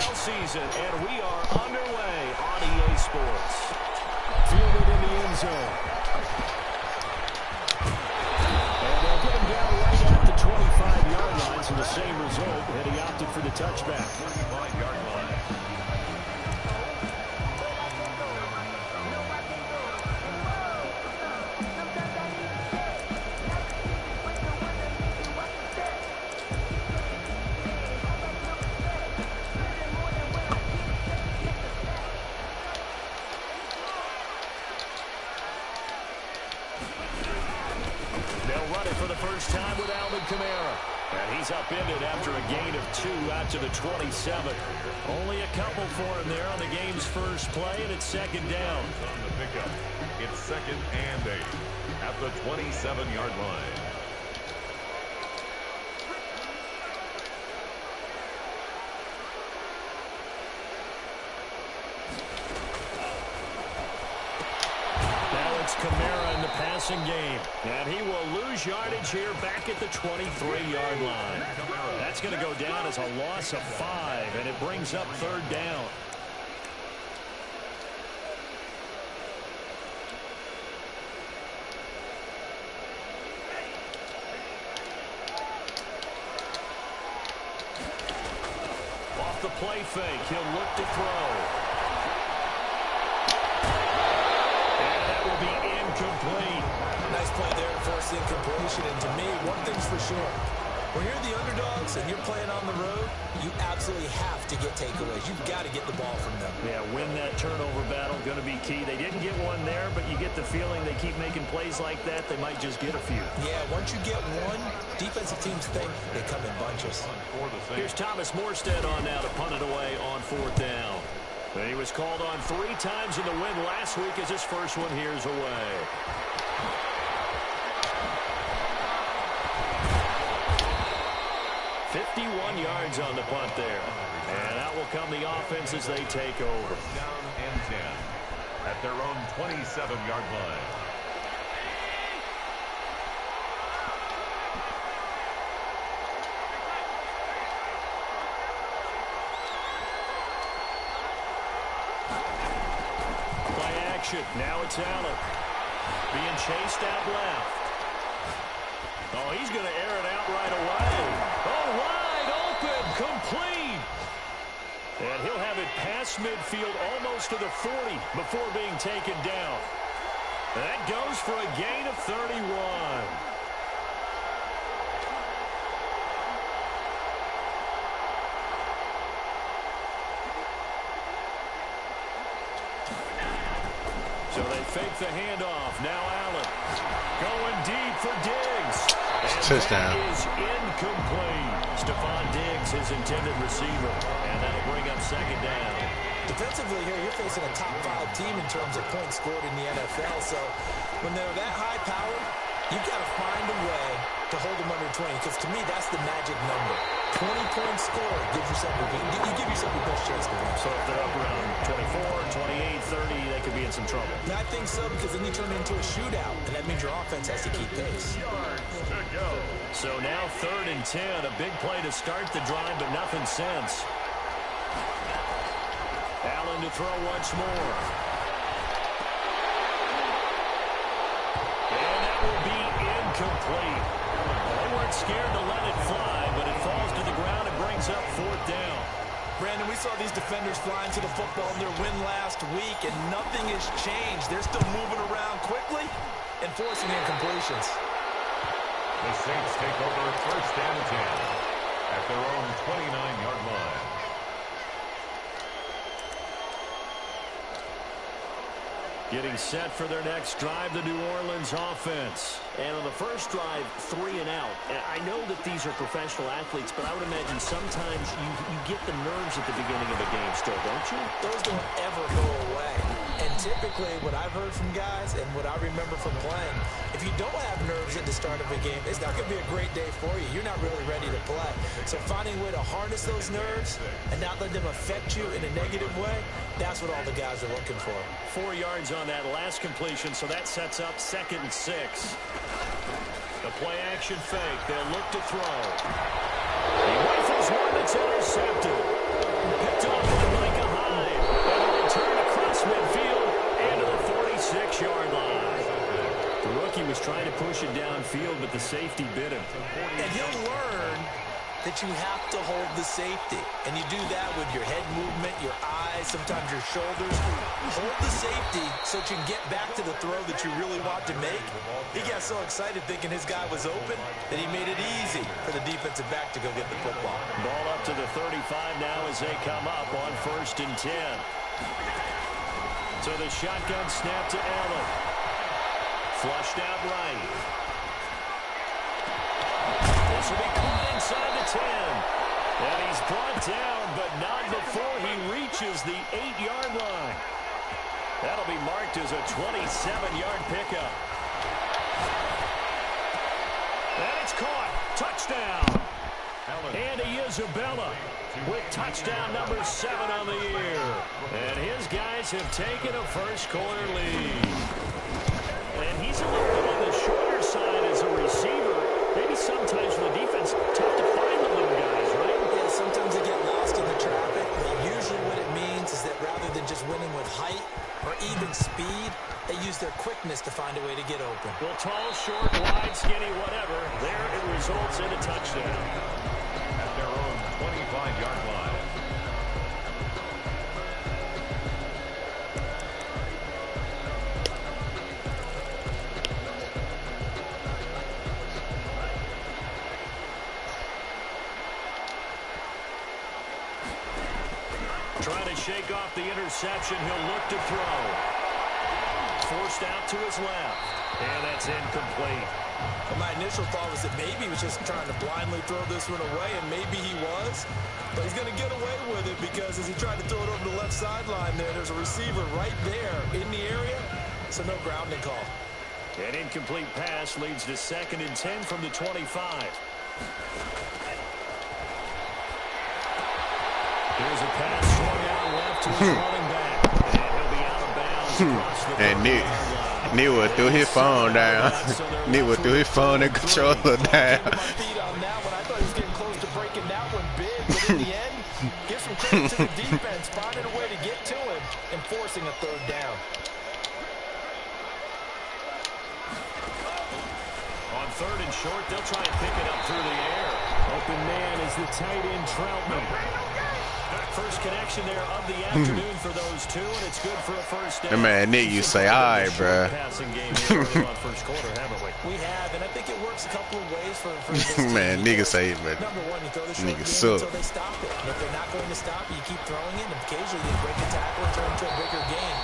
NFL season, and we are underway on EA Sports. Fielded in the end zone. And they'll get him down right at the 25-yard line, so the same result, and he opted for the touchback. 25-yard line. Time with Alvin Kamara. And he's upended after a gain of 2 out to the 27. Only a couple for him there on the game's first play, and it's second down. On the pickup, it's 2nd and 8 at the 27-yard line. Kamara in the passing game. And he will lose yardage here back at the 23-yard line. That's going to go down as a loss of 5, and it brings up 3rd down. Off the play fake, he'll look to throw. Complete. Nice play there to force the incompletion. And to me, one thing's for sure. When you're the underdogs and you're playing on the road, you absolutely have to get takeaways. You've got to get the ball from them. Yeah, win that turnover battle, going to be key. They didn't get one there, but you get the feeling they keep making plays like that, they might just get a few. Yeah, once you get one, defensive teams think they come in bunches. Here's Thomas Morstead on now to punt it away on 4th down. He was called on 3 times in the win last week as his first one here's away. "51 yards on the punt there. And out will come the offense as they take over. Down and 10 at their own 27-yard line. Now it's Allen. Being chased out left. Oh, he's going to air it out right away. Oh, wide open. Complete. And he'll have it past midfield almost to the 40 before being taken down. That goes for a gain of 31. So they fake the handoff. Now Allen going deep for Diggs. And touchdown. That is incomplete. Stephon Diggs, his intended receiver. And that'll bring up 2nd down. Defensively here, you're facing a top 5 team in terms of points scored in the NFL. So when they're that high powered, you've got to find a way to hold them under 20. Because to me, that's the magic number. 20 points scored gives yourself you give yourself your best chance to win. So if they're up around 24, 28, 30, they could be in some trouble. I think so, because then you turn it into a shootout, and that means your offense has to keep pace. So now 3rd and 10, a big play to start the drive, but nothing since. Allen to throw once more. And that will be incomplete. They weren't scared to let it fly, but it falls to the ground and brings up 4th down. Brandon, we saw these defenders flying to the football in their win last week, and nothing has changed. They're still moving around quickly and forcing incompletions. The Saints take over 1st and 10 at their own 29-yard line. Getting set for their next drive, the New Orleans offense. And on the first drive, 3 and out. And I know that these are professional athletes, but I would imagine sometimes you get the nerves at the beginning of a game still, don't you? Those don't ever go away. And typically, what I've heard from guys and what I remember from playing, if you don't have nerves at the start of a game, it's not going to be a great day for you. You're not really ready to play. So finding a way to harness those nerves and not let them affect you in a negative way, that's what all the guys are looking for. 4 yards on that last completion, so that sets up 2nd and 6. The play action fake. They'll look to throw. He rifles one that's intercepted. Picked off but the safety bit him. And he'll learn that you have to hold the safety. And you do that with your head movement, your eyes, sometimes your shoulders. Hold the safety so that you can get back to the throw that you really want to make. He got so excited thinking his guy was open that he made it easy for the defensive back to go get the football. Ball up to the 35 now as they come up on 1st and 10. So the shotgun snap to Allen. Flushed out right. This will be caught inside the 10. And he's brought down, but not before he reaches the 8-yard line. That'll be marked as a 27-yard pickup. And it's caught. Touchdown. Andy Isabella with touchdown number 7 on the year. And his guys have taken a first-quarter lead. And he's a little bit on the shorter side as a receiver. Maybe sometimes for the defense, tough to find the little guys, right? Yeah, sometimes they get lost in the traffic, but usually what it means is that rather than just winning with height or even speed, they use their quickness to find a way to get open. Well, tall, short, wide, skinny, whatever, there it results in a touchdown. At their own 25-yard line. Trying to shake off the interception. He'll look to throw. Forced out to his left. And that's incomplete. Well, my initial thought was that maybe he was just trying to blindly throw this one away, and maybe he was. But he's going to get away with it because as he tried to throw it over the left sideline there's a receiver right there in the area, so no grounding call. An incomplete pass leads to 2nd and 10 from the 25. Here's a pass swung out left to his running back. And he'll be out of bounds across the And Nick threw his phone down. Nick threw his phone and controller down. My feet on that one. I thought he was getting close to breaking that one big, but in the end, give some credit to the defense, finding a way to get to him and forcing a 3rd down. On 3rd and short, they'll try and pick it up through the air. Open man is the tight end Troutman. First connection there of the afternoon for those two, and it's good for a first down. Man, Nick, you say, all right, bro. Passing game here early on first quarter, haven't we? We have, and I think it works a couple of ways for this team. Man, nigga say, but number one, you throw the short game suck. until they stop it. And if they're not going to stop it, you keep throwing it, and occasionally you break a tackle and turn into a bigger gain.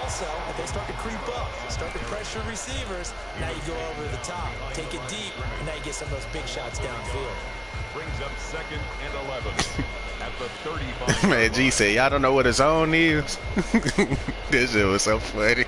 Also, if they start to creep up, start to pressure receivers, now you go over the top, take it deep, and now you get some of those big shots downfield. Brings up 2nd and 11 at the 35. man, G said, y'all don't know what a zone is? This shit was so funny.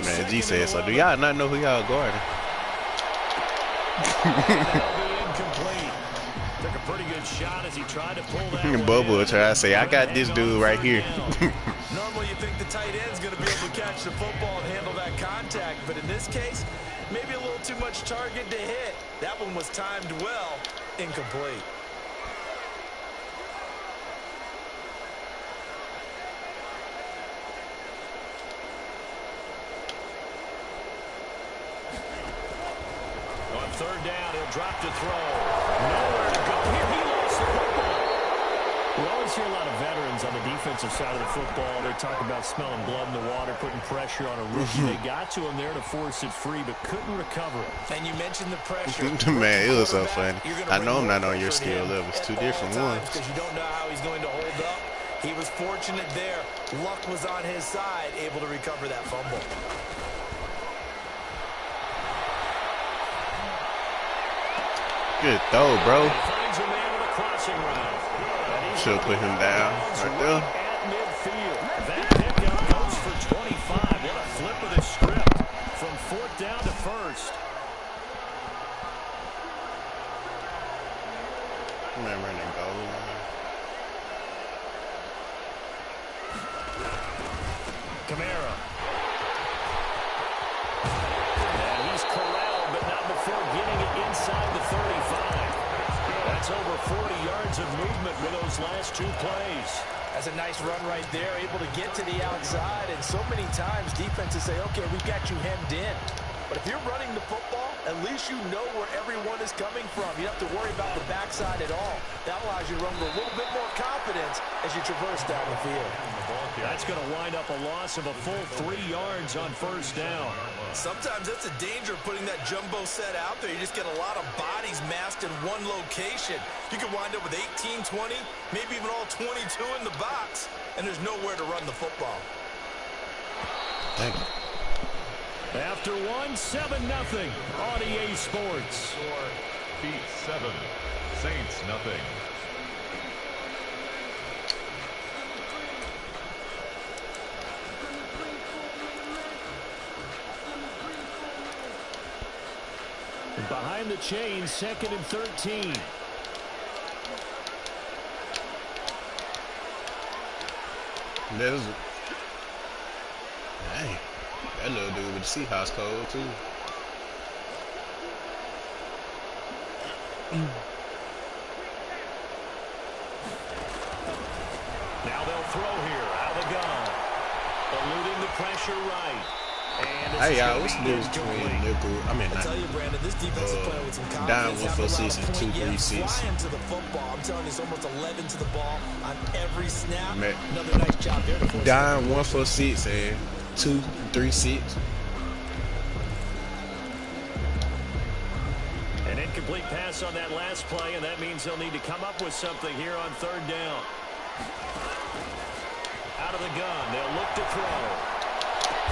Man, G said, so do y'all not know who y'all guarding? Incomplete. Took a pretty good shot as he tried to pull that. Bubba will try to say, I got this dude right here. Normally you think the tight end's going to be able to catch the football and handle that contact, but in this case, maybe a little too much target to hit. That one was timed well, incomplete. On 3rd down, he'll drop to throw. Nowhere to go. Here he lost the football. We always hear a lot of veterans on the defensive side of the football. They talk about smelling blood in the water, putting pressure on a rookie. They got to him there to force it free, but couldn't recover it. And you mentioned the pressure. Man, it was so funny. I know I'm not on your skill level. It's two different ones. Because you don't know how he's going to hold up. He was fortunate there. Luck was on his side, able to recover that fumble. Good throw, bro. Finds a man with a crossing route. Should put him down right there. At midfield. That pickup goes for 25. What a flip of the script from 4th down to 1st. Man, running goal. Kamara. That's over 40 yards of movement with those last 2 plays. That's a nice run right there, able to get to the outside. And so many times defenses say, okay, we've got you hemmed in. But if you're running the football, at least you know where everyone is coming from. You don't have to worry about the backside at all. That allows you to run with a little bit more confidence as you traverse down the field. That's going to wind up a loss of a full 3 yards on first down. Sometimes that's the danger of putting that jumbo set out there. You just get a lot of bodies massed in one location. You could wind up with 18, 20, maybe even all 22 in the box, and there's nowhere to run the football. Thank you. After 1, 7-0 on EA Sports. Chiefs 7, Saints nothing. Behind the chains, 2nd and 13. There's dang. That little dude with the Seahawks code too. Now they'll throw here out of the gun. Eluding the pressure right. And Hey y'all, what's the difference between nickel? I tell you, Brandon, this defense is playing with some down confidence. 1 for 6 and 2, 3 6. Flying to the football. I'm telling you, it's almost 11 to the ball on every snap. Man. Another nice job there. Down 1 for 6 and 2, 3 6. An incomplete pass on that last play, and that means they'll need to come up with something here on 3rd down. Out of the gun, they'll look to throw.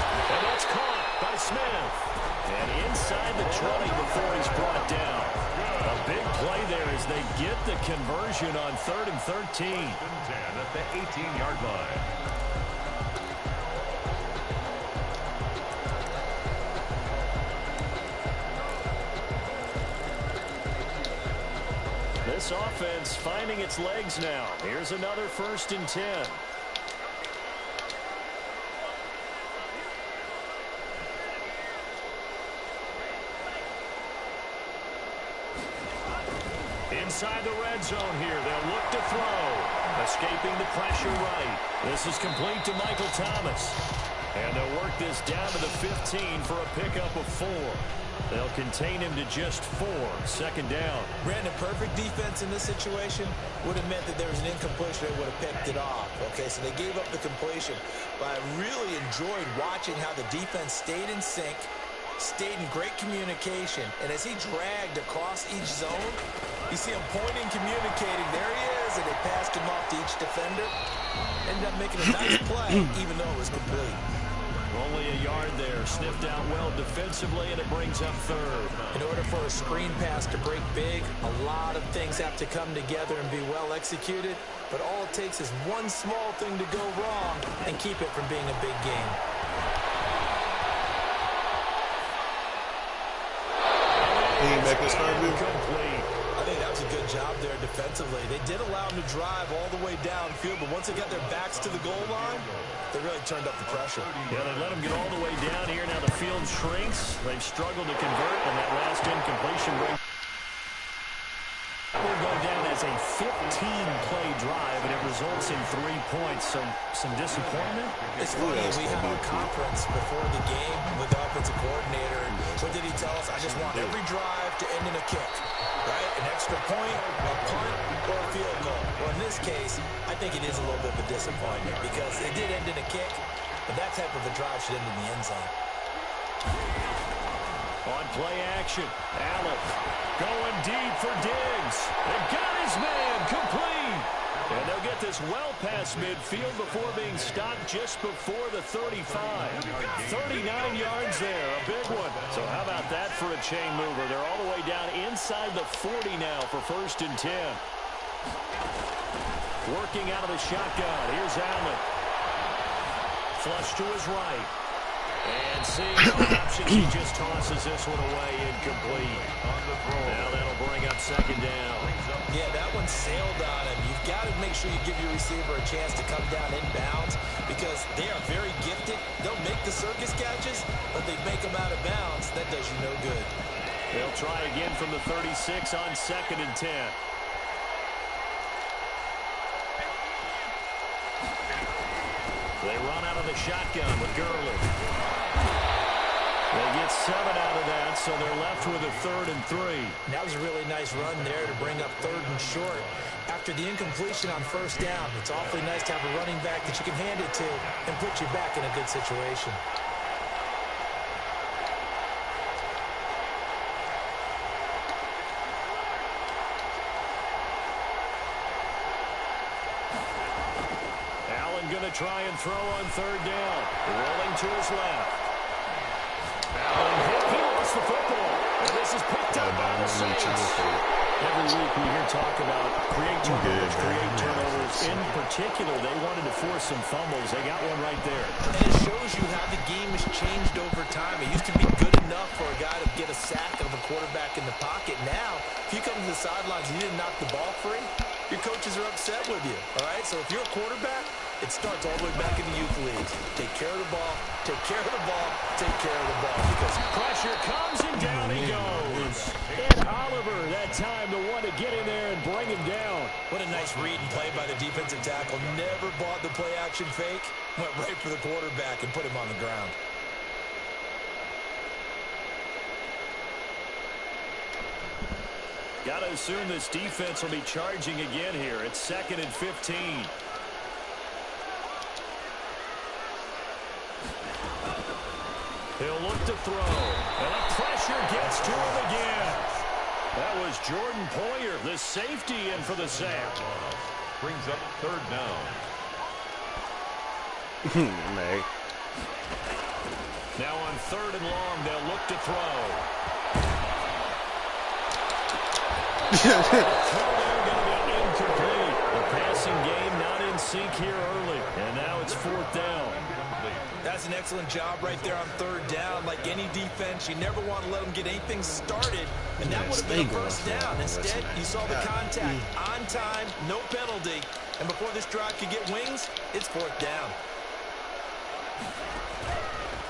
And that's caught by Smith. And inside the 20 before he's brought down. A big play there as they get the conversion on 3rd and 13. 10 at the 18-yard line. This offense finding its legs now. Here's another 1st and 10. Inside the red zone here, they'll look to throw. Escaping the pressure right. This is complete to Michael Thomas. And they'll work this down to the 15 for a pickup of 4. They'll contain him to just 4. 2nd down. Brandon, perfect defense in this situation would have meant that there was an incompletion. They would have picked it off. Okay, so they gave up the completion. But I really enjoyed watching how the defense stayed in sync, stayed in great communication. And as he dragged across each zone, you see him pointing, communicating. There he is, and they passed him off to each defender. Ended up making a nice play, even though it was complete. Only a yard there. Sniffed out well defensively, and it brings up 3rd. In order for a screen pass to break big, a lot of things have to come together and be well executed. But all it takes is one small thing to go wrong and keep it from being a big game. Back this Complete. I think that was a good job there defensively. They did allow them to drive all the way downfield, but once they got their backs to the goal line, they really turned up the pressure. Yeah, they let them get all the way down here. Now the field shrinks. They've struggled to convert, and that last incompletion rate will go down as a 15-play drive, and it results in 3 points. So some disappointment. It's funny, we had a conference before the game with the offensive coordinator. What did he tell us? I just want every drive to end in a kick, right? An extra point, a punt, or a field goal. Well, in this case, I think it is a little bit of a disappointment because it did end in a kick, but that type of a drive should end in the end zone. On play action, Allen going deep for Diggs. They got his man complete. And they'll get this well past midfield before being stopped just before the 35. 39 yards there, a big one. So how about that for a chain mover? They're all the way down inside the 40 now for 1st and 10. Working out of the shotgun. Here's Allen. Flush to his right. And seeing no options, he just tosses this one away, incomplete. Now that'll bring up 2nd down. Yeah, that one sailed on him. You've got to make sure you give your receiver a chance to come down inbounds because they are very gifted. They'll make the circus catches, but they make them out of bounds. That does you no good. They'll try again from the 36 on 2nd and 10. They run out of the shotgun with Gurley. They get 7 out of that, so they're left with a 3rd and 3. That was a really nice run there to bring up 3rd and short. After the incompletion on 1st down, it's awfully nice to have a running back that you can hand it to and put you back in a good situation. Allen going to try and throw on 3rd down. Rolling to his left. Allen, he lost the football. And this is picked up by the Saints. Every week we hear talk about create turnovers. In particular, they wanted to force some fumbles. They got one right there. And it shows you how the game has changed over time. It used to be good enough for a guy to get a sack of a quarterback in the pocket. Now, if you come to the sidelines and you didn't knock the ball free, your coaches are upset with you. All right? So if you're a quarterback, it starts all the way back in the youth leagues. Take care of the ball, take care of the ball, take care of the ball. Because pressure comes and down he goes. And Oliver, that time, the one to get in there and bring him down. What a nice read and play by the defensive tackle. Never bought the play-action fake. Went right for the quarterback and put him on the ground. Got to assume this defense will be charging again here. It's 2nd and 15. He'll look to throw. And the pressure gets to him again. That was Jordan Poyer, the safety, in for the sack. Brings up 3rd down. May. Now on 3rd and long, they'll look to throw. They're going to be incomplete. The passing game not in sync here early. And now it's 4th down. That's an excellent job right there on 3rd down. Like any defense, you never want to let them get anything started. And that would have been a 1st down. Instead, you saw the contact on time, no penalty. And before this drive could get wings, it's 4th down.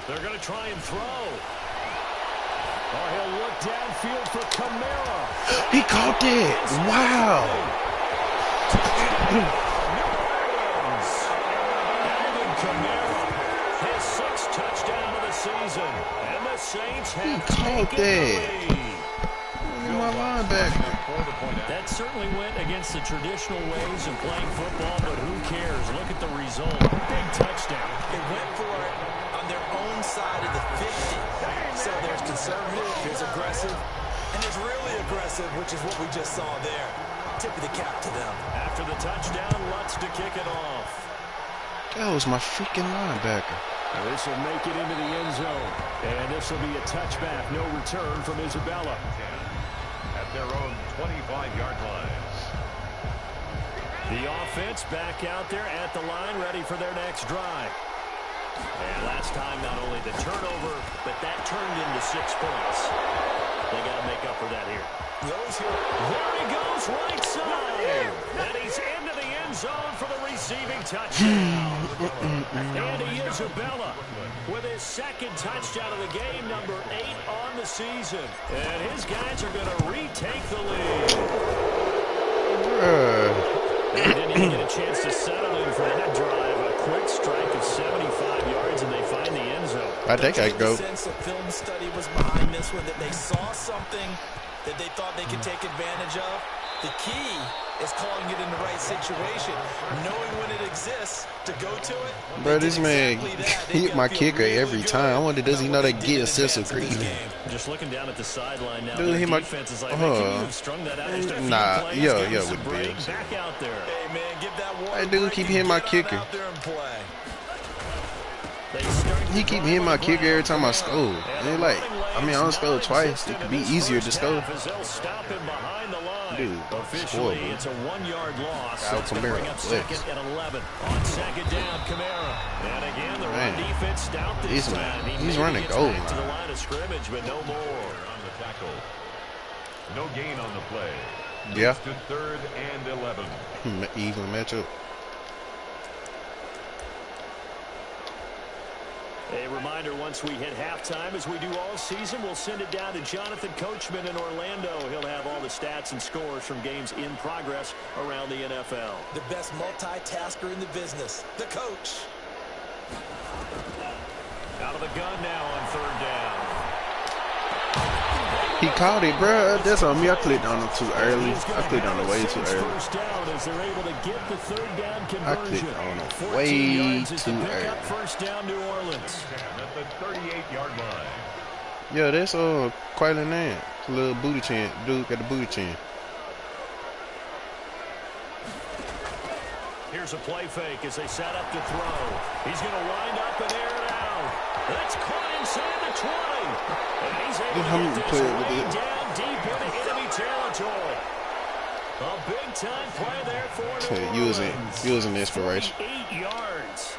They're going to try and throw. Or he'll look downfield for Kamara. He caught it. Wow. Alvin Kamara, his 6th touchdown of the season. And the Saints have caught taken the that. lead. My linebacker. That certainly went against the traditional ways of playing football, but who cares? Look at the result. Big touchdown. They went for it on their own side of the 50. So there's conservative, there's aggressive, and there's really aggressive, which is what we just saw there. Tip of the cap to them. After the touchdown, Lutz to kick it off. That was my freaking linebacker. This will make it into the end zone. And this will be a touchback, no return from Isabella. At their own 25-yard line. The offense back out there at the line, ready for their next drive. And last time, not only the turnover, but that turned into 6 points. They got to make up for that here. There he goes, right side. And he's into the end zone for the receiving touchdown. Andy Isabella with his 2nd touchdown of the game, number 8 on the season. And his guys are going to retake the lead. They didn't even get a chance to settle in for that drive. A quick strike of 75 yards, and they find the end zone. I think I go. The sense of film study was behind this one, that they saw something that they thought they could take advantage of. The key is calling it in the right situation, knowing when it exists to go to it. Bro, this man hit my kicker every time. I wonder, does he know they get excessive greed? Just looking down at the sideline now. Dude, he might. Defense is like, can you have strung that out just a few Nah, plays? yeah, with break Bills. back out there. Hey, man, give that one. Hey, dude, keep hitting my kicker. Out there and play. He keep hitting my kicker every time I score. And like, I mean, I don't score twice. It could be easier to score. Dude, Officially, horrible. it's a 1-yard loss. Al It's going to bring Kamara, up 2nd and 11. On 2nd down, Kamara. And again, the run defense stout this time. He's running goal back to the line of scrimmage, but no more. On the tackle. No gain on the play. Yeah. To 3rd and 11. Even matchup. A reminder, once we hit halftime, as we do all season, we'll send it down to Jonathan Coachman in Orlando. He'll have all the stats and scores from games in progress around the NFL. The best multitasker in the business, the coach. Out of the gun now on 3rd down. He caught it, bro. That's on me. I clicked on him too early. I clicked on it way too early. First down as they're able to get the 3rd down conversion. I clicked on it way too early. First down, New Orleans. At the 38-yard line. Yeah, that's Quaylen Nance. Little booty chin. Dude got the booty chin. Here's a play fake as they set up to throw. He's going to wind up and air it out. That's caught inside the 20. And he's able to get this way down deep into enemy territory. A big-time play there for New Orleans. Using inspiration. 8 yards.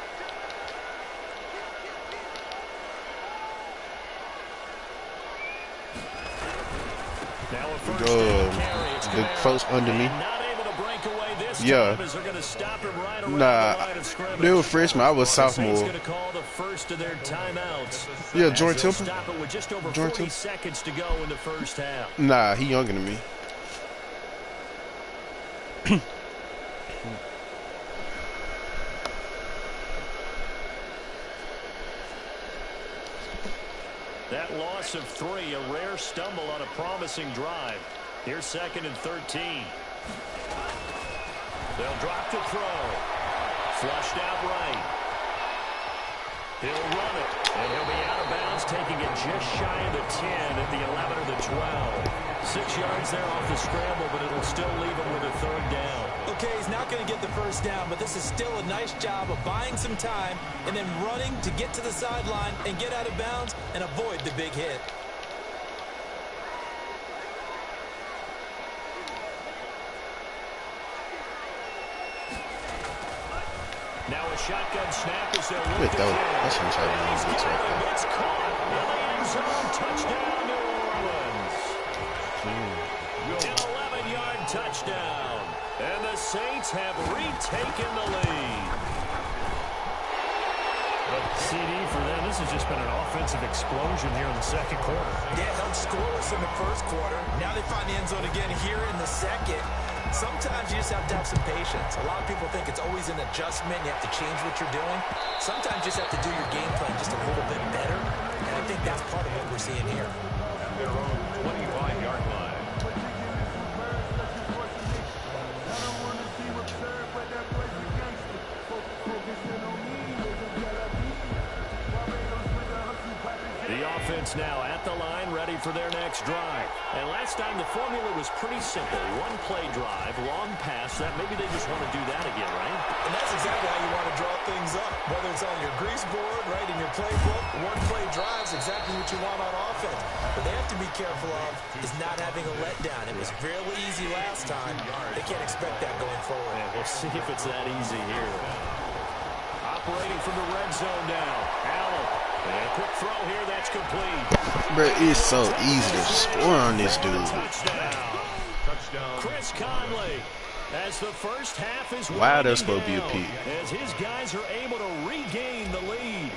Now a first down carry. It's the folks under me. not able to break away this Yeah. time as they're going to stop him right around Nah, the line of scrimmage. they were freshmen. I was sophomore. Going to call the first of their timeouts. Yeah, Jordan Temple. Stop it with just over Jordan 40 Temple. seconds to go in the first half. Nah, he younger than me. That loss of 3, a rare stumble on a promising drive. Here's 2nd and 13. They'll drop to throw. Flushed out right. He'll run it, and he'll be out of bounds, taking it just shy of the 10 at the 11 or the 12. 6 yards there off the scramble, but it'll still leave him with a 3rd down. Okay, he's not going to get the first down, but this is still a nice job of buying some time and then running to get to the sideline and get out of bounds and avoid the big hit. Now a shotgun snap is there. Good though. That's what I'm trying to do. It's caught in the end zone. Touchdown, New Orleans. An 11-yard touchdown. And the Saints have retaken the lead. CD for them. This has just been an offensive explosion here in the 2nd quarter. Yeah, held scoreless in the 1st quarter. Now they find the end zone again here in the 2nd. Sometimes you just have to have some patience. A lot of people think it's always an adjustment. You have to change what you're doing. Sometimes you just have to do your game plan just a little bit better. And I think that's part of what we're seeing here. At their own 25-yard line. The offense now at the line, ready for their next drive. And last time the formula was pretty simple. 1-play drive, long pass. That maybe they just want to do that again, right? And that's exactly how you want to draw things up. Whether it's on your grease board, right, in your playbook, 1-play drive is exactly what you want on offense. But they have to be careful of is not having a letdown. It was fairly easy last time. They can't expect that going forward. And we'll see if it's that easy here. Operating from the red zone now. Allen. And a quick throw here, that's complete. Bro, it's so easy to score on this dude. Touchdown. Chris Conley, as the first half is Wow, that's winding supposed to be a down, peak. as his guys are able to regain the lead.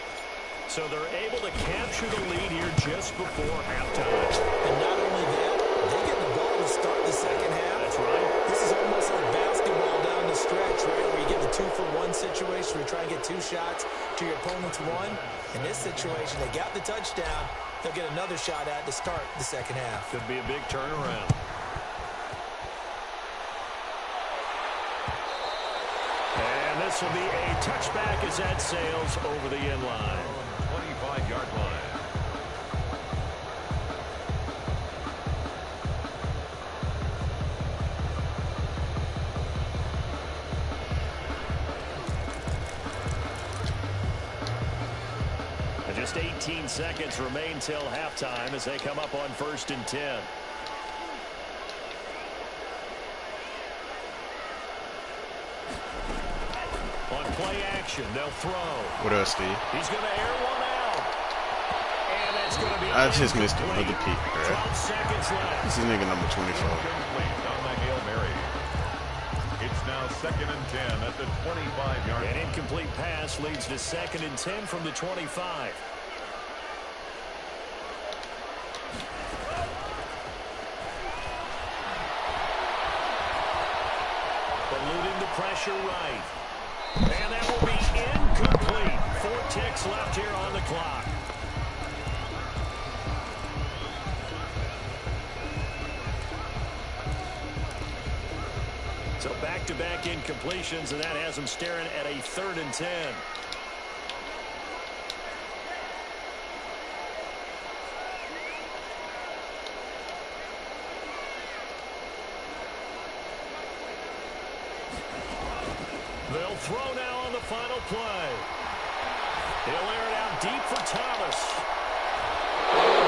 So they're able to capture the lead here just before halftime. And not only that, they get the ball to start the 2nd half. That's right. This is almost like basketball down the stretch, right, where you get the 2-for-1 situation where you try and get 2 shots to your opponent's 1. In this situation, they got the touchdown. They'll get another shot at to start the 2nd half. Could be a big turnaround. And this will be a touchback as that sails over the end line. 25-yard line. Just 18 seconds remain till halftime as they come up on 1st and 10. On play action, they'll throw. What else, Steve? He's going to air one out. And that's going to be I just missed another peak, bro. 12 seconds left. This is nigga number 24. Incomplete on the Hail Mary. It's now 2nd and 10 at the 25-yard line. An incomplete pass leads to 2nd and 10 from the 25. Eluding the pressure right. And that will be incomplete. 4 ticks left here on the clock. So back-to-back incompletions, and that has them staring at a 3rd and 10. They'll throw now on the final play. He'll air it out deep for Thomas.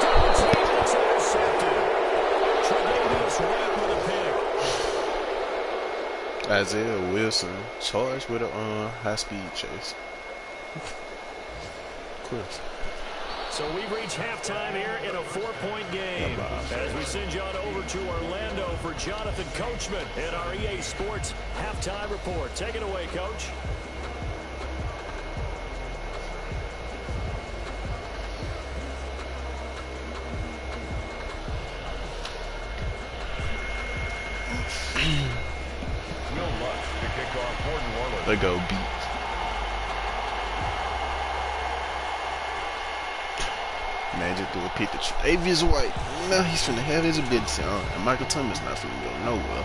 Double team, it's intercepted. Tre'Davious White with a pick. Isaiah Wilson charged with a high-speed chase. Of course. So we've reached halftime here in a 4-point game. As we send you on over to Orlando for Jonathan Coachman in our EA Sports Halftime Report. Take it away, Coach. Will Lutz to kick off Gordon Waller. They go beat. Man just threw a pick to Tre'Davious White. Now he's finna have his ability on. And Michael Thomas not finna go nowhere.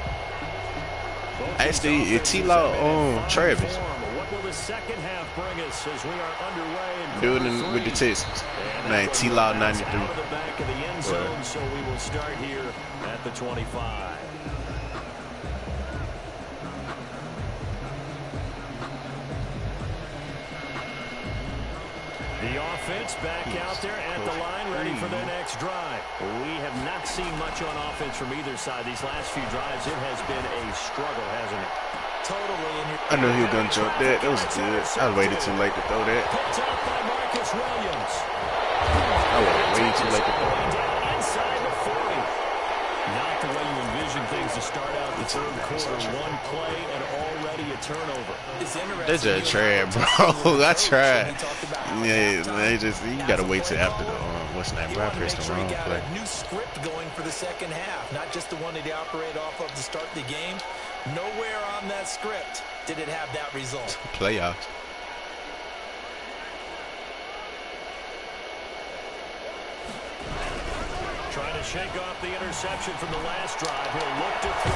Actually, it's T-Law Travis. What will the second half bring us as we are underway in Doing it with the Texans. Man, T-Law 93. Out of the back of the end zone, so we will start here at the 25. The offense back out there at the line, ready for their next drive. We have not seen much on offense from either side. These last few drives, it has been a struggle, hasn't it? Totally. I knew he was going to jump that. That was good. I waited too late to throw that. Picked up by Marcus Williams. I waited way too late to throw that. Down inside the 40. Not the way you envision things to start out the third quarter. One play and already a turnover. They just tried, bro. I tried. Yeah, they just, you gotta wait till after the what's the name? Bro, I pressed the wrong play. A new script going for the second half, not just the one that they operate off of to start the game. Nowhere on that script did it have that result. Playoffs. Trying to shake off the interception from the last drive. He'll look to throw.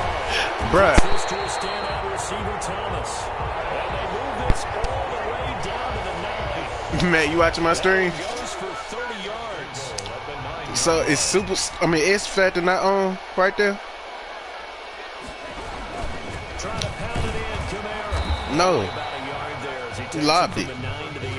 Bruh. This to a standout receiver, Thomas. And they move this all the way down to the 9. Matt, you watching my stream? Goes for 30 yards. So it's super. I mean, it's factor not on right there. Trying to pound it in, Kamara. No. About a yard there as he takes Lobbed it it. from the 9 to the 8.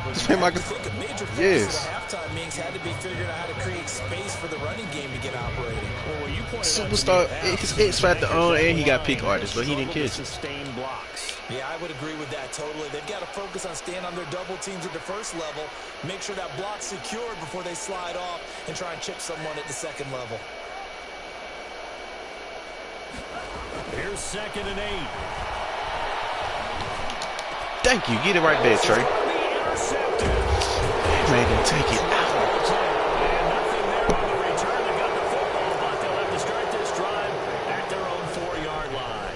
I think a major focus Yes. of the halftime meetings had to be figuring out how to create space for the running game to get operating. Well, you pointed Superstar. His X factor on, and he got pick artist, but he didn't catch it. Sustained blocks. Yeah, I would agree with that totally. They've got to focus on staying on their double teams at the first level, make sure that block's secured before they slide off and try and chip someone at the second level. Here's 2nd and 8. Thank you. Get it right there, Trey. Made him take it out. And nothing there on the return. They got the football, but they'll have to start this drive at their own 4-yard line.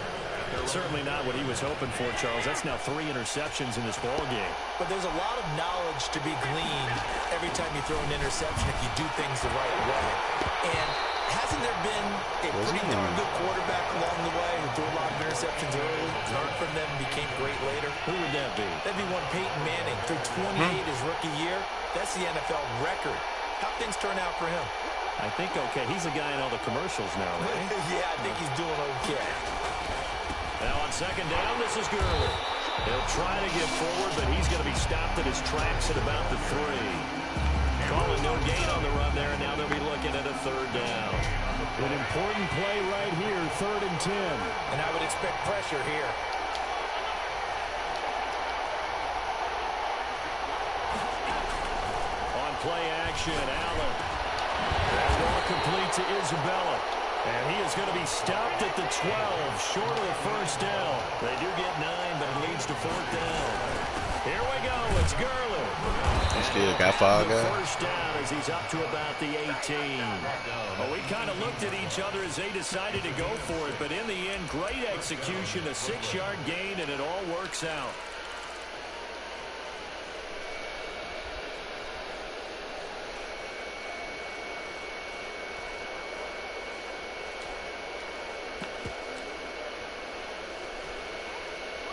Certainly not what he was hoping for, Charles. That's now 3 interceptions in this ball game. But there's a lot of knowledge to be gleaned every time you throw an interception if you do things the right way. And hasn't there been a pretty darn good quarterback along the way who threw a lot of interceptions early, learned from them, became great later? Who would that be? That'd be one Peyton Manning. Threw 28 his rookie year. That's the NFL record. How'd things turn out for him? I think okay. He's a guy in all the commercials now, right? Yeah, I think he's doing okay. Now on 2nd down, this is Gurley. He'll try to get forward, but he's going to be stopped at his tracks at about the 3. Calling no gain on the run there, and now they'll be looking at a 3rd down. An important play right here, 3rd and 10. And I would expect pressure here. On play action, Allen. That ball complete to Isabella. And he is going to be stopped at the 12, short of the 1st down. They do get 9, but it leads to 4th down. Here we go. It's Gurley. Still got 5 guys. First down as he's up to about the 18. Well, we kind of looked at each other as they decided to go for it, but in the end, great execution, a 6-yard gain, and it all works out.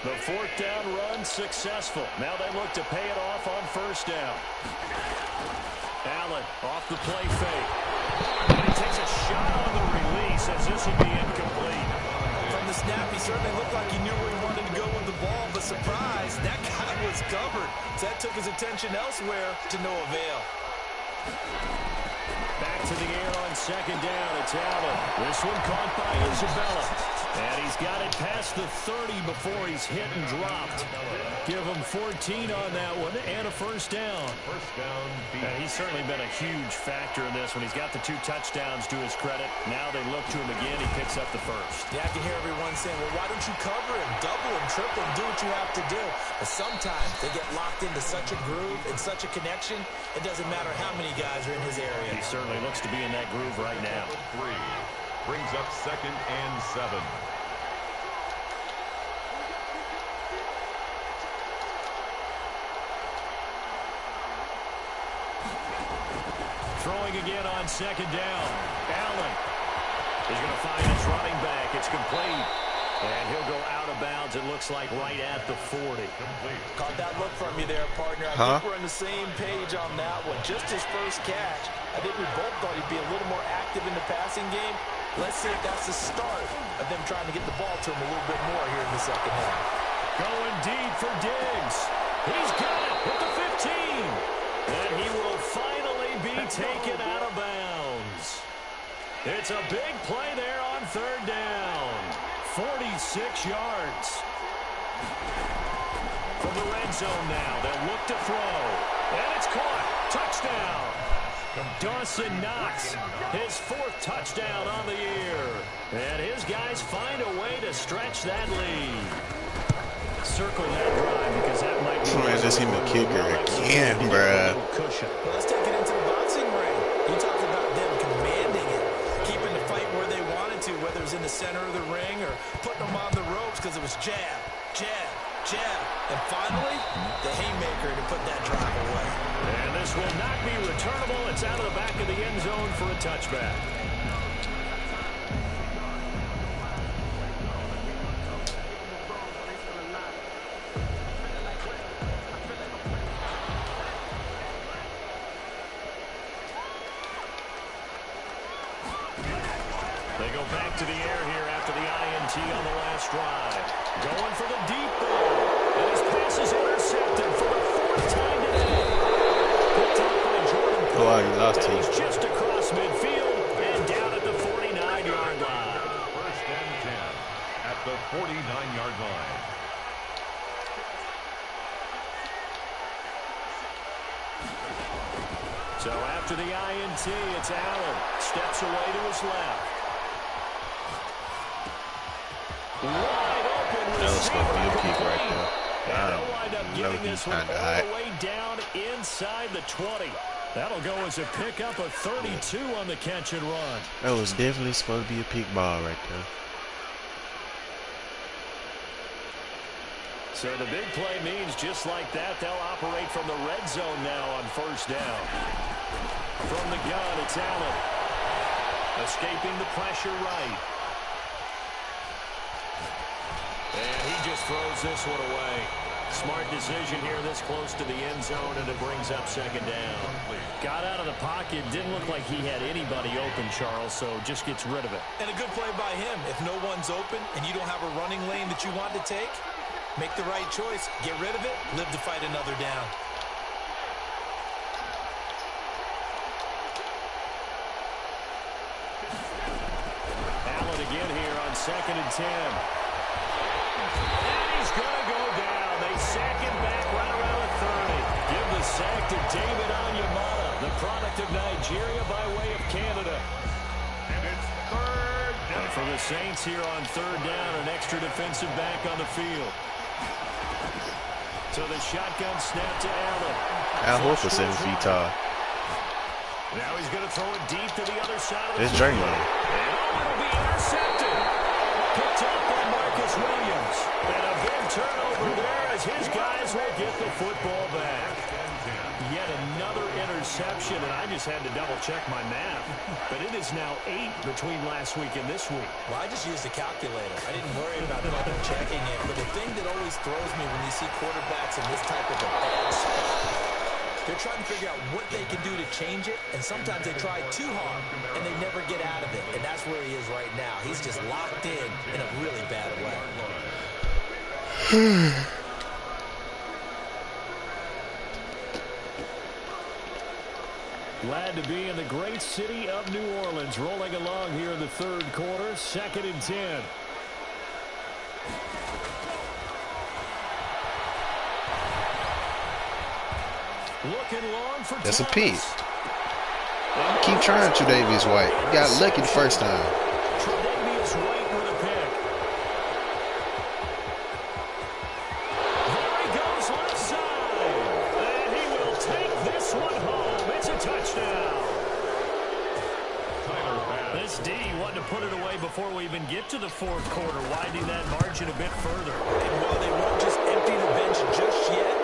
The 4th down run successful. Now they look to pay it off on 1st down. Allen off the play fake. And he takes a shot on the release as this will be incomplete. From the snap, he certainly looked like he knew where he wanted to go with the ball, but surprise, that guy was covered. So that took his attention elsewhere to no avail. Back to the air on 2nd down. It's Allen. This one caught by Isabella. And he's got it past the 30 before he's hit and dropped. Give him 14 on that one and a 1st down. And he's certainly been a huge factor in this when he's got the 2 touchdowns to his credit. Now they look to him again. He picks up the 1st. Yeah, I can hear everyone saying, well, why don't you cover him, double him, triple him, do what you have to do. But sometimes they get locked into such a groove and such a connection, it doesn't matter how many guys are in his area. He certainly looks to be in that groove right now. 3 brings up 2nd and 7. Throwing again on 2nd down. Allen is going to find his running back. It's complete. And he'll go out of bounds, it looks like, right at the 40. Caught that look from you there, partner. I think we're on the same page on that one. Just his first catch. I think we both thought he'd be a little more active in the passing game. Let's see if that's the start of them trying to get the ball to him a little bit more here in the 2nd half. Going deep for Diggs. He's got it with the 15. And he will finally be taken out of bounds. It's a big play there on 3rd down. 46 yards. From the red zone now, they'll look to throw. And it's caught. Touchdown. Dawson Knox, his 4th touchdown on the year. And his guys find a way to stretch that lead. Circle that drive because that might be... Man, just him a kicker again, bruh. Well, let's take it into the boxing ring. You talk about them commanding it, keeping the fight where they wanted to, whether it was in the center of the ring or putting them on the ropes because it was jab, jab, jab. And finally, the haymaker to put that drive away. And this will not be returnable. It's out of the back of the end zone for a touchback. They go back to the air here after the INT on the last drive. Going for the deep ball. And his pass is intercepted for the 4th time today. Picked up by Jordan Poole. Oh, he lost him. He's just across midfield and down at the 49-yard line. 1st and 10 at the 49-yard line. So after the INT, it's Allen. Steps away to his left. Wide open. That was going to be a peak right there. And they'll wind up getting this one all the way down inside the 20. That'll go as a pickup of 32 on the catch and run. That was definitely supposed to be a peak ball right there. So the big play means just like that, they'll operate from the red zone now on 1st down. From the gun, it's Allen. Escaping the pressure right. And he just throws this one away. Smart decision here this close to the end zone, and it brings up 2nd down. Got out of the pocket. Didn't look like he had anybody open, Charles, so just gets rid of it. And a good play by him. If no one's open and you don't have a running lane that you want to take, make the right choice. Get rid of it. Live to fight another down. Allen again here on 2nd and 10. And he's going to go down. They sack him back right around the 30. Give the sack to David Onyemata, the product of Nigeria by way of Canada. And it's 3rd and For the Saints here on third down, an extra defensive back on the field. So the shotgun snap to Allen. Al Horford 7 feet tall. Now he's going to throw it deep to the other side of the It's field. Draymond. And it'll be intercepted. Picked up by Marcus Williams. And a big turnover there as his guys will get the football back. Yet another interception, and I just had to double-check my math. But it is now 8 between last week and this week. Well, I just used a calculator. I didn't worry about double-checking it. But the thing that always throws me when you see quarterbacks in this type of a bad spot, they're trying to figure out what they can do to change it, and sometimes they try too hard, and they never get out of it. And that's where he is right now. He's just locked in a really bad way. Glad to be in the great city of New Orleans, rolling along here in the third quarter, 2nd and 10. Looking long for That's a Thomas. pick. Keep trying, Tre'Davious White. You got lucky the first time. Tre'Davious White with a pick. There he goes left side. And he will take this one home. It's a touchdown. This D wanted to put it away before we even get to the fourth quarter, widening that margin a bit further. And while they won't just empty the bench just yet,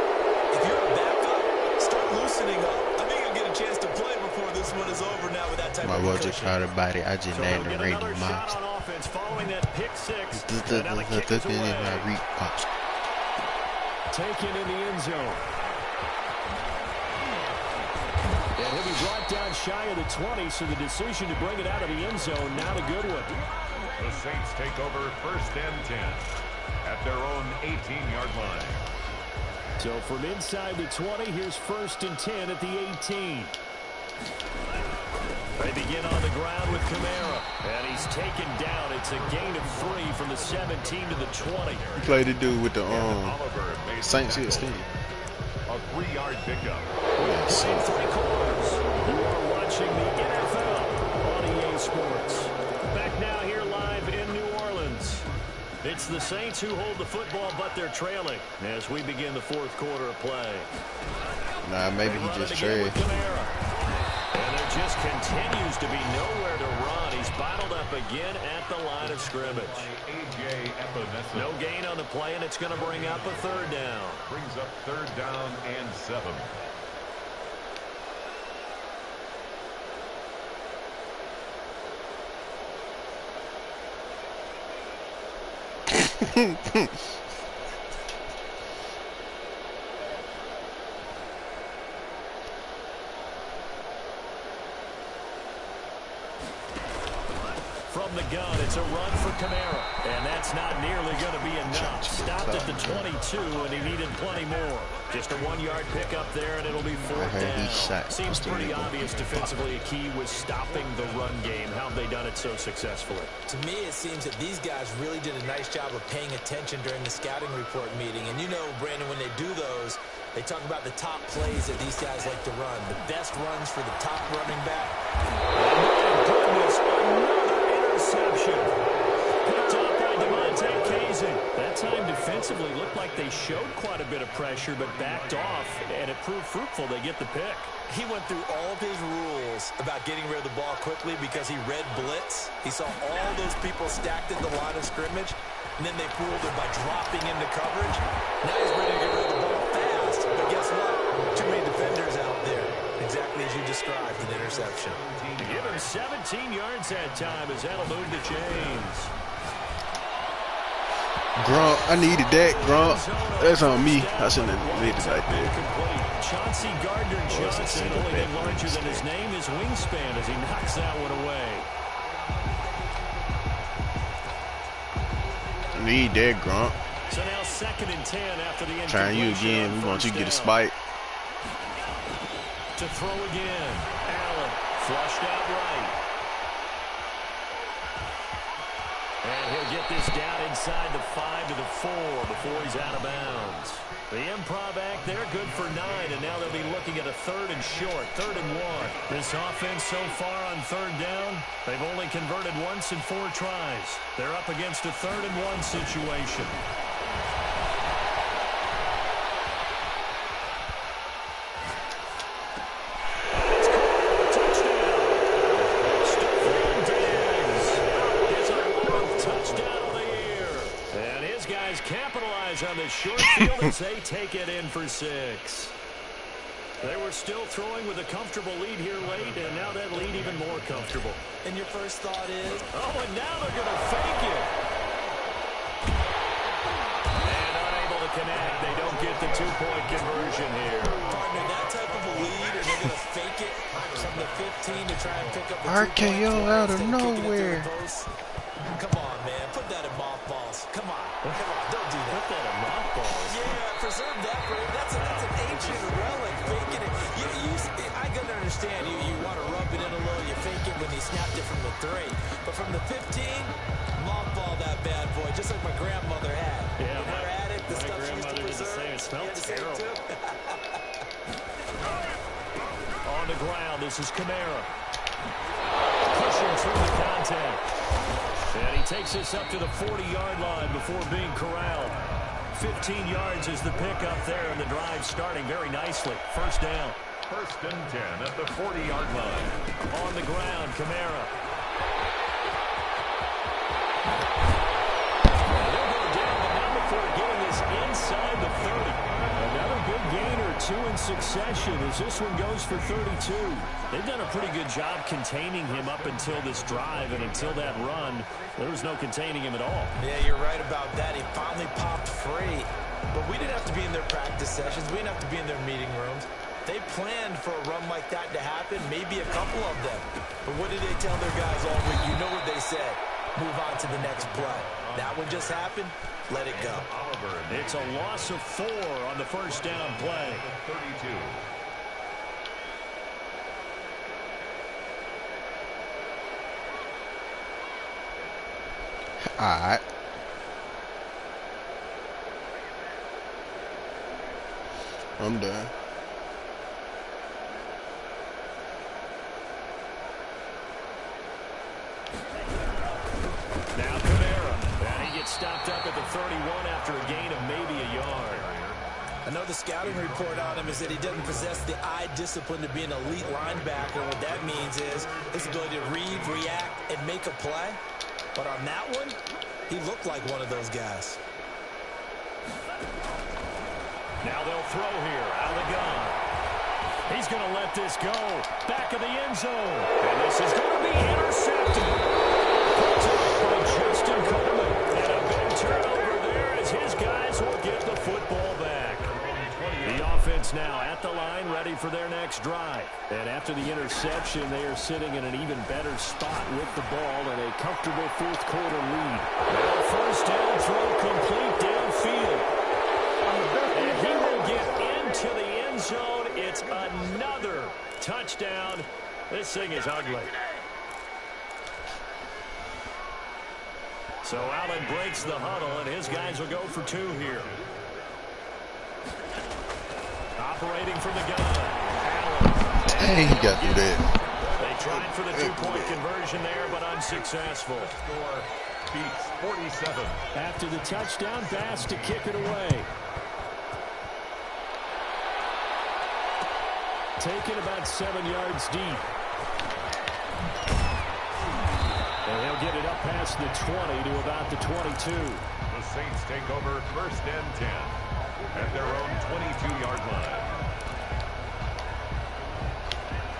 if you're a backup, start loosening up. I think you'll get a chance to play before this one is over now with that type My of Roger concussion. Carter body. I just So named they'll him get Randy another Moss. shot on offense following that pick six. And now the kick is away. Taken in the end zone. And he'll be brought down shy of the 20, so the decision to bring it out of the end zone, not a good one. The Saints take over 1st and 10 at their own 18-yard line. So from inside the 20, here's 1st and 10 at the 18. They begin on the ground with Kamara, and he's taken down. It's a gain of 3 from the 17 to the 20. He played the dude with the Oliver made Saints the 16. tackle. A 3-yard pickup. Same 3 quarters. You are watching the NFL on EA Sports. Back now here live in New Orleans. It's the Saints who hold the football, but they're trailing as we begin the fourth quarter of play. Nah, maybe he just traded. And there just continues to be nowhere to run. He's bottled up again at the line of scrimmage. No gain on the play, and it's going to bring up a 3rd down. Brings up 3rd down and 7. From the gun, it's a run for Kamara. And that's not nearly going to be enough. Stopped at the 22, and he needed plenty more. Just a 1-yard pickup there, and it'll be 4th down. Seems pretty obvious defensively. A key was stopping the run game. How have they done it so successfully? To me, it seems that these guys really did a nice job of paying attention during the scouting report meeting. And you know, Brandon, when they do those, they talk about the top plays that these guys like to run. The best runs for the top running back. Oh, my goodness, another interception. Picked up by Devontae Kazee. That time defensively looked like they showed quite a bit of pressure, but backed off, and it proved fruitful. They get the pick. He went through all of his rules about getting rid of the ball quickly because he read blitz. He saw all those people stacked at the line of scrimmage, and then they fooled him by dropping into coverage. Now he's ready to get rid of the ball fast, but guess what? Too many defenders out there. Exactly as you described, an interception. Give him 17 yards that time as that'll move the chains. Grunt, I needed that, Grunt. That's on me. I shouldn't have needed it like that. Chauncey Gardner-Johnson, only bit larger than his name, his wingspan as he knocks that one away. I need that, Grunt. So now 2nd and 10 after the incompletion. Trying you again. We want you to get a spike. To throw again. Allen flushed out right. And he'll get this down inside the 5 to the 4 before he's out of bounds. The improv act there, good for 9, and now they'll be looking at a 3rd and short, 3rd and 1. This offense so far on 3rd down, they've only converted once in 4 tries. They're up against a 3rd and 1 situation. Capitalize on this short field as they take it in for 6. They were still throwing with a comfortable lead here late, and now that lead even more comfortable. And your first thought is? Oh, and now they're going to fake it. And unable to connect. They don't get the 2-point conversion here. Partner, that type of a lead, and they're going to fake it from the 15 to try and pick up the 2 points. RKO out of nowhere. Come on, man. Put that in mothballs. Come on. Come on. Don't do that. Put that in mothballs. Yeah, preserve that. That's an ancient relic. Faking it. I can understand. You want to rub it in a little. You fake it when he snapped it from the 3. But from the 15, mothball that bad boy. Just like my grandmother had. Yeah, when her had it, the my stuff she used to grandmother did the preserve. same. It smelled terrible. On the ground, this is Kamara. Pushing through the contact. And he takes us up to the 40-yard line before being corralled. 15 yards is the pickup there, and the drive starting very nicely. First down. 1st and 10 at the 40-yard line. On the ground, Kamara. They'll go down, but not before getting this inside the 30. Another big gain or 2 in succession as this one goes for 32. They've done a pretty good job containing him up until this drive, and until that run, there was no containing him at all. Yeah, you're right about that. He finally popped free. But we didn't have to be in their practice sessions. We didn't have to be in their meeting rooms. They planned for a run like that to happen, maybe a couple of them. But what did they tell their guys all week? You know what they said. Move on to the next play. That one just happened. Let it go. It's a loss of 4 on the first down play. 32. All right. I'm done. Now Kamara. And he gets stopped up at the 31 after a gain of maybe a yard. I know the scouting report on him is that he doesn't possess the eye discipline to be an elite linebacker. What that means is his ability to read, react, and make a play. But on that one, he looked like one of those guys. Now they'll throw here. Out of the gun. He's going to let this go. Back of the end zone. And this is going to be intercepted. By Justin Coleman. And a big turnover there as his guys will get the football back. The offense now at the line, ready for their next drive. And after the interception, they are sitting in an even better spot with the ball and a comfortable fourth quarter lead. Now first down throw complete downfield. And he will get into the end zone. It's another touchdown. This thing is ugly. So Allen breaks the huddle, and his guys will go for 2 here. Operating from the gun. Allen. Hey, he got through that. They tried for the 2-point conversion there, but unsuccessful. Score beats 47. After the touchdown pass to kick it away. Taken about 7 yards deep. And he'll get it up past the 20 to about the 22. The Saints take over 1st and 10 at their own 22-yard line.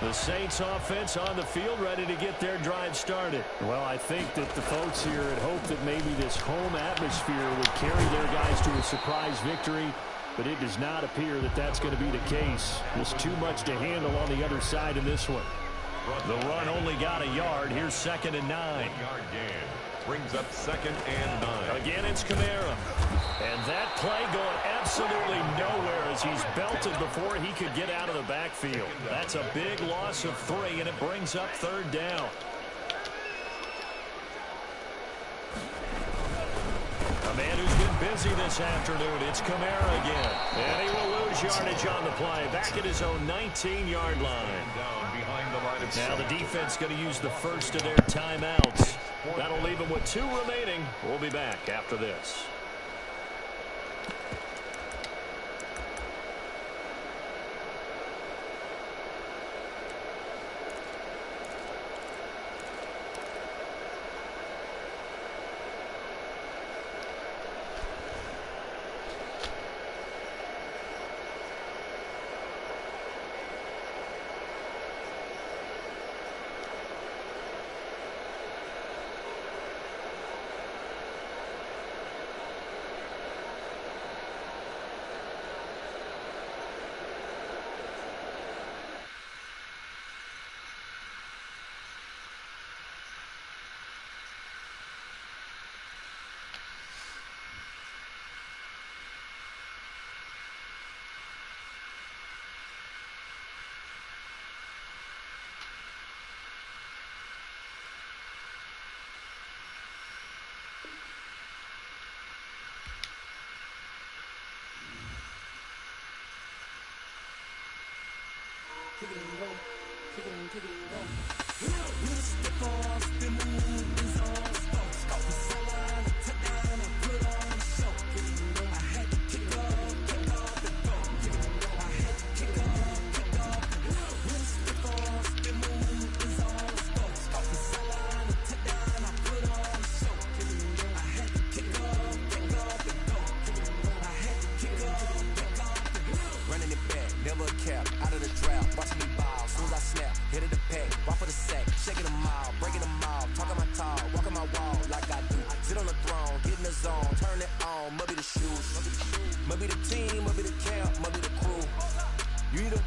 The Saints offense on the field ready to get their drive started. Well, I think that the folks here had hoped that maybe this home atmosphere would carry their guys to a surprise victory, but it does not appear that that's going to be the case. There's too much to handle on the other side in this one. The run only got a yard. Here's 2nd and 9. 1-yard gain brings up 2nd and 9. Again, it's Kamara. And that play going absolutely nowhere as he's belted before he could get out of the backfield. That's a big loss of 3, and it brings up 3rd down. A man who's been busy this afternoon. It's Kamara again. And he will lose yardage on the play. Back at his own 19-yard line. Down behind the line of now the defense going to use the first of their timeouts. That'll leave them with 2 remaining. We'll be back after this. Maybe the team, maybe the camp, maybe the crew. You either